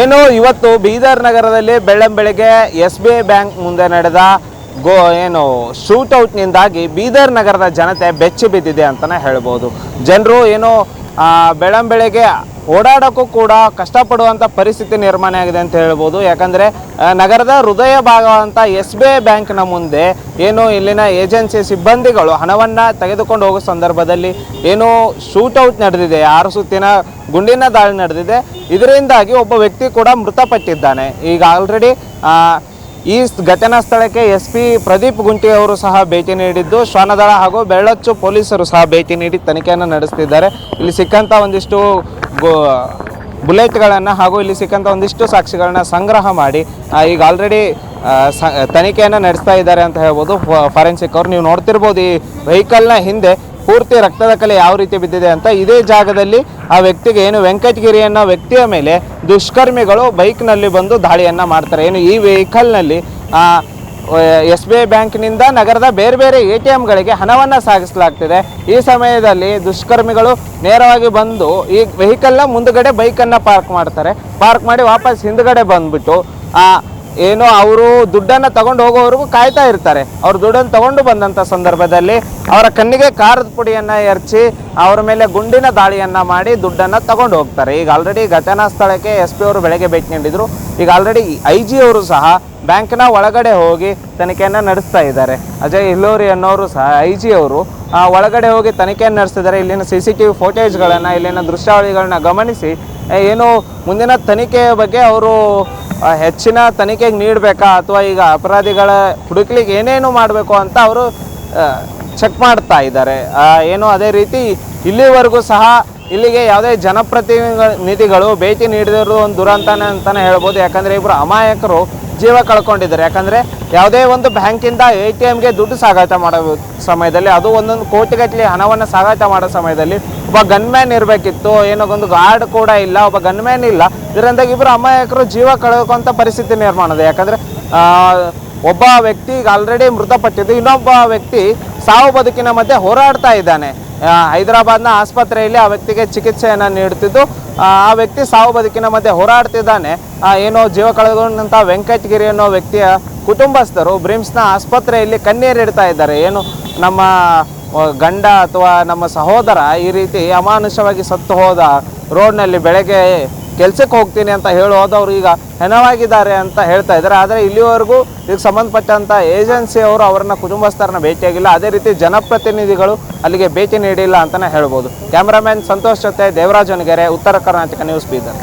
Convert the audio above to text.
ಏನು ಇವತ್ತು ಬೀದರ್ ನಗರದಲ್ಲಿ ಬೆಳ್ಳಂಬೆಳಗ್ಗೆ SBI ಬ್ಯಾಂಕ್ ಮುಂದೆ ನಡೆದ ಶೂಟೌಟ್ನಿಂದಾಗಿ ಬೀದರ್ ನಗರದ ಜನತೆ ಬೆಚ್ಚಿ ಬಿದ್ದಿದೆ ಅಂತಲೇ ಹೇಳ್ಬೋದು. ಜನರು ಏನು ಬೆಳ್ಳಂಬೆಳಗ್ಗೆ ಓಡಾಡೋಕ್ಕೂ ಕೂಡ ಕಷ್ಟಪಡುವಂಥ ಪರಿಸ್ಥಿತಿ ನಿರ್ಮಾಣ ಆಗಿದೆ ಅಂತ ಹೇಳ್ಬೋದು. ಯಾಕಂದರೆ ನಗರದ ಹೃದಯ ಭಾಗವಂಥ SBI ಬ್ಯಾಂಕ್ನ ಮುಂದೆ ಏನು ಇಲ್ಲಿನ ಏಜೆನ್ಸಿ ಸಿಬ್ಬಂದಿಗಳು ಹಣವನ್ನು ತೆಗೆದುಕೊಂಡು ಹೋಗೋ ಸಂದರ್ಭದಲ್ಲಿ ಏನು ಶೂಟೌಟ್ ನಡೆದಿದೆ, 6 ಸುತ್ತಿನ ಗುಂಡಿನ ದಾಳಿ ನಡೆದಿದೆ. ಇದರಿಂದಾಗಿ ಒಬ್ಬ ವ್ಯಕ್ತಿ ಕೂಡ ಮೃತಪಟ್ಟಿದ್ದಾನೆ. ಈಗ ಆಲ್ರೆಡಿ ಈ ಘಟನಾ ಸ್ಥಳಕ್ಕೆ SP ಪ್ರದೀಪ್ ಗುಂಟಿ ಅವರು ಸಹ ಭೇಟಿ ನೀಡಿದ್ದು, ಶ್ವಾನದಳ ಹಾಗೂ ಬೆಳ್ಳಚ್ಚು ಪೊಲೀಸರು ಸಹ ಭೇಟಿ ನೀಡಿ ತನಿಖೆಯನ್ನು ನಡೆಸ್ತಿದ್ದಾರೆ. ಇಲ್ಲಿ ಸಿಕ್ಕಂಥ ಒಂದಿಷ್ಟು ಬುಲೆಟ್ಗಳನ್ನು ಹಾಗೂ ಇಲ್ಲಿ ಸಿಕ್ಕಂಥ ಒಂದಿಷ್ಟು ಸಾಕ್ಷಿಗಳನ್ನ ಸಂಗ್ರಹ ಮಾಡಿ ಈಗ ಆಲ್ರೆಡಿ ತನಿಖೆಯನ್ನು ನಡೆಸ್ತಾ ಇದ್ದಾರೆ ಅಂತ ಹೇಳ್ಬೋದು ಫಾರೆನ್ಸಿಕ್ ಅವರು. ನೀವು ನೋಡ್ತಿರ್ಬೋದು ಈ ವೆಹಿಕಲ್ನ ಹಿಂದೆ ಪೂರ್ತಿ ರಕ್ತದ ಕಲೆ ಯಾವ ರೀತಿ ಬಿದ್ದಿದೆ ಅಂತ. ಇದೇ ಜಾಗದಲ್ಲಿ ಆ ವ್ಯಕ್ತಿಗೆ ಏನು ವೆಂಕಟಗಿರಿ ಅನ್ನೋ ವ್ಯಕ್ತಿಯ ಮೇಲೆ ದುಷ್ಕರ್ಮಿಗಳು ಬೈಕ್ನಲ್ಲಿ ಬಂದು ದಾಳಿಯನ್ನು ಮಾಡ್ತಾರೆ. ಏನು ಈ ವೆಹಿಕಲ್ನಲ್ಲಿ SBI ಬ್ಯಾಂಕ್ನಿಂದ ನಗರದ ಬೇರೆ ಬೇರೆ ATMಗಳಿಗೆ ಹಣವನ್ನು ಸಾಗಿಸಲಾಗ್ತಿದೆ. ಈ ಸಮಯದಲ್ಲಿ ದುಷ್ಕರ್ಮಿಗಳು ನೇರವಾಗಿ ಬಂದು ಈ ವೆಹಿಕಲ್ನ ಮುಂದುಗಡೆ ಬೈಕನ್ನು ಪಾರ್ಕ್ ಮಾಡ್ತಾರೆ. ಪಾರ್ಕ್ ಮಾಡಿ ವಾಪಸ್ ಹಿಂದುಗಡೆ ಬಂದುಬಿಟ್ಟು ಏನು ಅವರು ದುಡ್ಡನ್ನು ತಗೊಂಡು ಹೋಗೋವರೆಗೂ ಕಾಯ್ತಾ ಇರ್ತಾರೆ. ಅವ್ರು ದುಡ್ಡನ್ನು ತಗೊಂಡು ಬಂದಂಥ ಸಂದರ್ಭದಲ್ಲಿ ಅವರ ಕಣ್ಣಿಗೆ ಖಾರದ ಪುಡಿಯನ್ನು ಎರಚಿ ಅವರ ಮೇಲೆ ಗುಂಡಿನ ದಾಳಿಯನ್ನು ಮಾಡಿ ದುಡ್ಡನ್ನು ತಗೊಂಡು ಹೋಗ್ತಾರೆ. ಈಗ ಆಲ್ರೆಡಿ ಘಟನಾ ಸ್ಥಳಕ್ಕೆ SP ಅವರು ಬೆಳಗ್ಗೆ ಭೇಟಿ ನೀಡಿದರು. ಈಗ ಆಲ್ರೆಡಿ IG ಅವರು ಸಹ ಬ್ಯಾಂಕ್ನ ಒಳಗಡೆ ಹೋಗಿ ತನಿಖೆಯನ್ನು ನಡೆಸ್ತಾ ಇದ್ದಾರೆ. ಅಜಯ್ ಹಿಲ್ಲೋರಿ ಅನ್ನೋರು ಸಹ IG ಅವರು ಒಳಗಡೆ ಹೋಗಿ ತನಿಖೆಯನ್ನು ನಡೆಸ್ತಿದ್ದಾರೆ. ಇಲ್ಲಿನ CCTV ಫೋಟೇಜ್ಗಳನ್ನು, ಇಲ್ಲಿನ ದೃಶ್ಯಾವಳಿಗಳನ್ನ ಗಮನಿಸಿ ಏನು ಮುಂದಿನ ತನಿಖೆಯ ಬಗ್ಗೆ ಅವರು ಹೆಚ್ಚಿನ ತನಿಖೆಗೆ ನೀಡಬೇಕಾ ಅಥವಾ ಈಗ ಅಪರಾಧಿಗಳ ಹುಡುಕ್ಲಿಕ್ಕೆ ಏನೇನು ಮಾಡಬೇಕು ಅಂತ ಅವರು ಚೆಕ್ ಮಾಡ್ತಾ ಇದ್ದಾರೆ. ಏನು ಅದೇ ರೀತಿ ಇಲ್ಲಿವರೆಗೂ ಸಹ ಇಲ್ಲಿಗೆ ಯಾವುದೇ ಜನಪ್ರತಿನಿಧಿಗಳು ಭೇಟಿ ನೀಡಿದಿರೋ ಒಂದು ದುರಂತನೇ ಅಂತಲೇ ಹೇಳ್ಬೋದು. ಯಾಕಂದರೆ ಇಬ್ಬರು ಅಮಾಯಕರು ಜೀವ ಕಳ್ಕೊಂಡಿದ್ದಾರೆ. ಯಾಕಂದರೆ ಯಾವುದೇ ಒಂದು ಬ್ಯಾಂಕಿಂದ ATMಗೆ ದುಡ್ಡು ಸಾಗಾಟ ಮಾಡೋ ಸಮಯದಲ್ಲಿ, ಅದು ಒಂದೊಂದು ಕೋಟಿಗಟ್ಟಲೆ ಹಣವನ್ನು ಸಾಗಾಟ ಮಾಡೋ ಸಮಯದಲ್ಲಿ ಒಬ್ಬ ಗನ್ಮ್ಯಾನ್ ಇರಬೇಕಿತ್ತು. ಏನೋ ಒಂದು ಗಾರ್ಡ್ ಕೂಡ ಇಲ್ಲ, ಒಬ್ಬ ಗನ್ಮ್ಯಾನ್ ಇಲ್ಲ. ಇದರಿಂದಾಗಿ ಇಬ್ಬರು ಅಮಾಯಕರು ಜೀವ ಕಳ್ಕೊಂಥ ಪರಿಸ್ಥಿತಿ ನಿರ್ಮಾಣ ಇದೆ. ಯಾಕಂದರೆ ಒಬ್ಬ ವ್ಯಕ್ತಿ ಈಗ ಆಲ್ರೆಡಿ ಮೃತಪಟ್ಟಿದ್ದು, ಇನ್ನೊಬ್ಬ ವ್ಯಕ್ತಿ ಸಾವು ಬದುಕಿನ ಮಧ್ಯೆ ಹೋರಾಡ್ತಾ ಇದ್ದಾನೆ. ಹೈದರಾಬಾದ್ನ ಆಸ್ಪತ್ರೆಯಲ್ಲಿ ಆ ವ್ಯಕ್ತಿಗೆ ಚಿಕಿತ್ಸೆಯನ್ನು ನೀಡುತ್ತಿದ್ದು, ಆ ವ್ಯಕ್ತಿ ಸಾವು ಬದುಕಿನ ಮಧ್ಯೆ ಹೋರಾಡ್ತಿದ್ದಾನೆ. ಏನೋ ಜೀವ ಕಳೆದುಕೊಂಡಂಥ ವೆಂಕಟಗಿರಿ ಅನ್ನೋ ವ್ಯಕ್ತಿಯ ಕುಟುಂಬಸ್ಥರು ಬ್ರಿಮ್ಸ್ನ ಆಸ್ಪತ್ರೆಯಲ್ಲಿ ಕಣ್ಣೀರಿಡ್ತಾ ಇದ್ದಾರೆ. ಏನು ನಮ್ಮ ಗಂಡ ಅಥವಾ ನಮ್ಮ ಸಹೋದರ ಈ ರೀತಿ ಅಮಾನುಷವಾಗಿ ಸತ್ತು ಹೋದ, ರೋಡ್ನಲ್ಲಿ ಬೆಳಗ್ಗೆ ಕೆಲಸಕ್ಕೆ ಹೋಗ್ತೀನಿ ಅಂತ ಹೋದವರು ಈಗ ಹೆಣವಾಗಿದ್ದಾರೆ ಅಂತ ಹೇಳ್ತಾ ಇದ್ದಾರೆ. ಆದರೆ ಇಲ್ಲಿವರೆಗೂ ಇದಕ್ಕೆ ಸಂಬಂಧಪಟ್ಟಂಥ ಏಜೆನ್ಸಿಯವರು ಅವರನ್ನ ಕುಟುಂಬಸ್ಥರನ್ನ ಭೇಟಿಯಾಗಿಲ್ಲ. ಅದೇ ರೀತಿ ಜನಪ್ರತಿನಿಧಿಗಳು ಅಲ್ಲಿಗೆ ಭೇಟಿ ನೀಡಿಲ್ಲ ಅಂತಲೇ ಹೇಳ್ಬೋದು. ಕ್ಯಾಮ್ರಾಮನ್ ಸಂತೋಷ್ ಜೊತೆ ದೇವರಾಜ್ ಹೊನಗೆರೆ, ಉತ್ತರ ಕರ್ನಾಟಕ ನ್ಯೂಸ್, ಬೀದರ್.